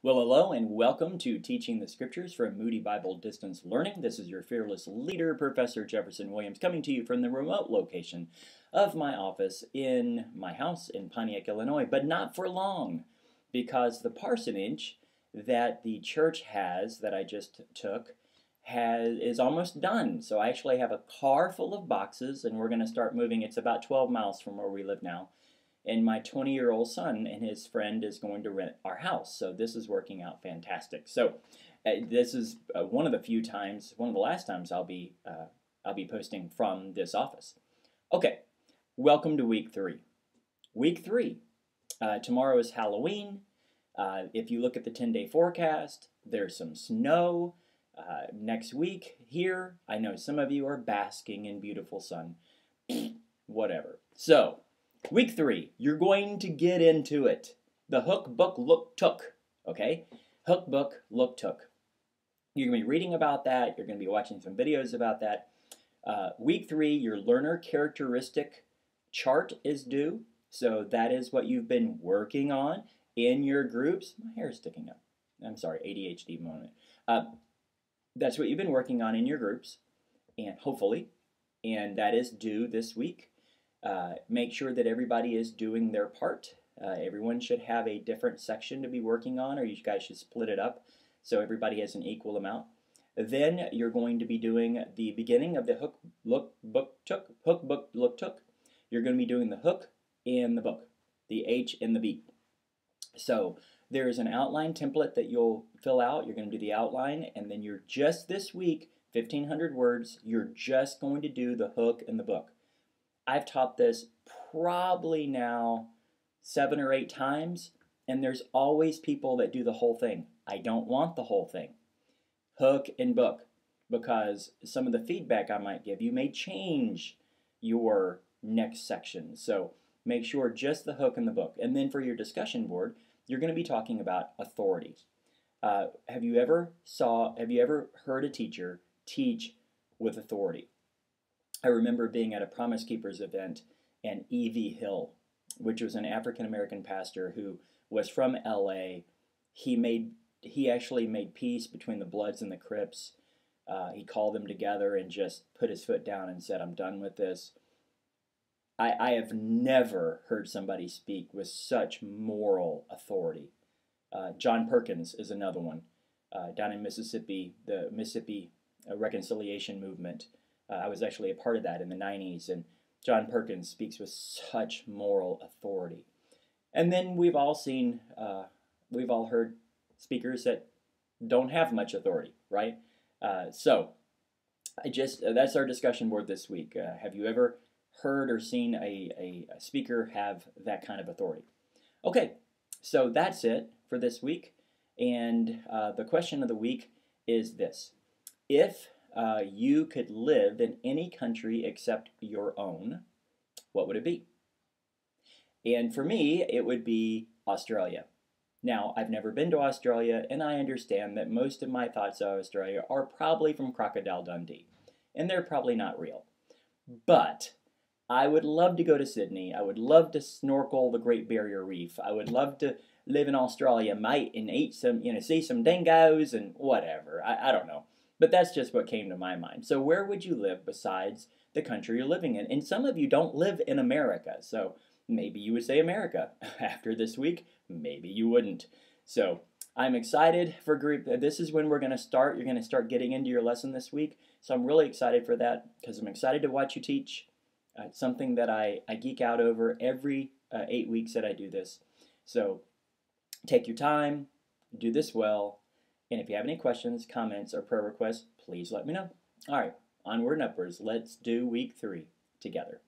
Well, hello and welcome to Teaching the Scriptures from Moody Bible Distance Learning. This is your fearless leader, Professor Jefferson Williams, coming to you from the remote location of my office in my house in Pontiac, Illinois, but not for long, because the parsonage that the church has that I just took is almost done. So I actually have a car full of boxes, and we're going to start moving. It's about 12 miles from where we live now. And my 20-year-old son and his friend is going to rent our house. So this is working out fantastic. So this is one of the last times I'll be posting from this office. Okay, welcome to week 3. Week 3. Tomorrow is Halloween. If you look at the 10-day forecast, there's some snow. Next week here, I know some of you are basking in beautiful sun. Whatever. So, week 3, you're going to get into it. The hook, book, look, took. Okay? Hook, book, look, took. You're going to be reading about that. You're going to be watching some videos about that. Week 3, your learner characteristic chart is due. So that is what you've been working on in your groups. My hair is sticking up. I'm sorry, ADHD moment. That's what you've been working on in your groups, and hopefully, and that is due this week. Make sure that everybody is doing their part. Everyone should have a different section to be working on, or you guys should split it up so everybody has an equal amount. Then you're going to be doing the beginning of the hook, look, book, took. Hook, book, look, took. You're going to be doing the hook and the book, the H and the B. So there is an outline template that you'll fill out. You're going to do the outline, and then you're just this week, 1,500 words, you're just going to do the hook and the book. I've taught this probably now 7 or 8 times, and there's always people that do the whole thing. I don't want the whole thing. Hook and book, because some of the feedback I might give you may change your next section. So make sure just the hook and the book. And then for your discussion board, you're going to be talking about authority. Have you ever heard a teacher teach with authority? I remember being at a Promise Keepers event, and E.V. Hill, which was an African-American pastor who was from L.A., he actually made peace between the Bloods and the Crips. He called them together and just put his foot down and said, "I'm done with this." I have never heard somebody speak with such moral authority. John Perkins is another one, down in Mississippi, the Mississippi Reconciliation Movement. I was actually a part of that in the 90s, and John Perkins speaks with such moral authority. And then we've all heard speakers that don't have much authority, right? So that's our discussion board this week. Have you ever heard or seen a speaker have that kind of authority? Okay, so that's it for this week. And the question of the week is this. If you could live in any country except your own, what would it be? And for me, it would be Australia. Now, I've never been to Australia, and I understand that most of my thoughts of Australia are probably from Crocodile Dundee, and they're probably not real. But I would love to go to Sydney. I would love to snorkel the Great Barrier Reef. I would love to live in Australia, mate, and eat some, see some dingoes and whatever. I don't know. But that's just what came to my mind. So where would you live besides the country you're living in? And some of you don't live in America, so maybe you would say America. After this week, maybe you wouldn't. So I'm excited for group. This is when we're going to start. You're going to start getting into your lesson this week. So I'm really excited for that because I'm excited to watch you teach. It's something that I geek out over every 8 weeks that I do this. So take your time, do this well, and if you have any questions, comments, or prayer requests, please let me know. All right, onward and upwards. Let's do week 3 together.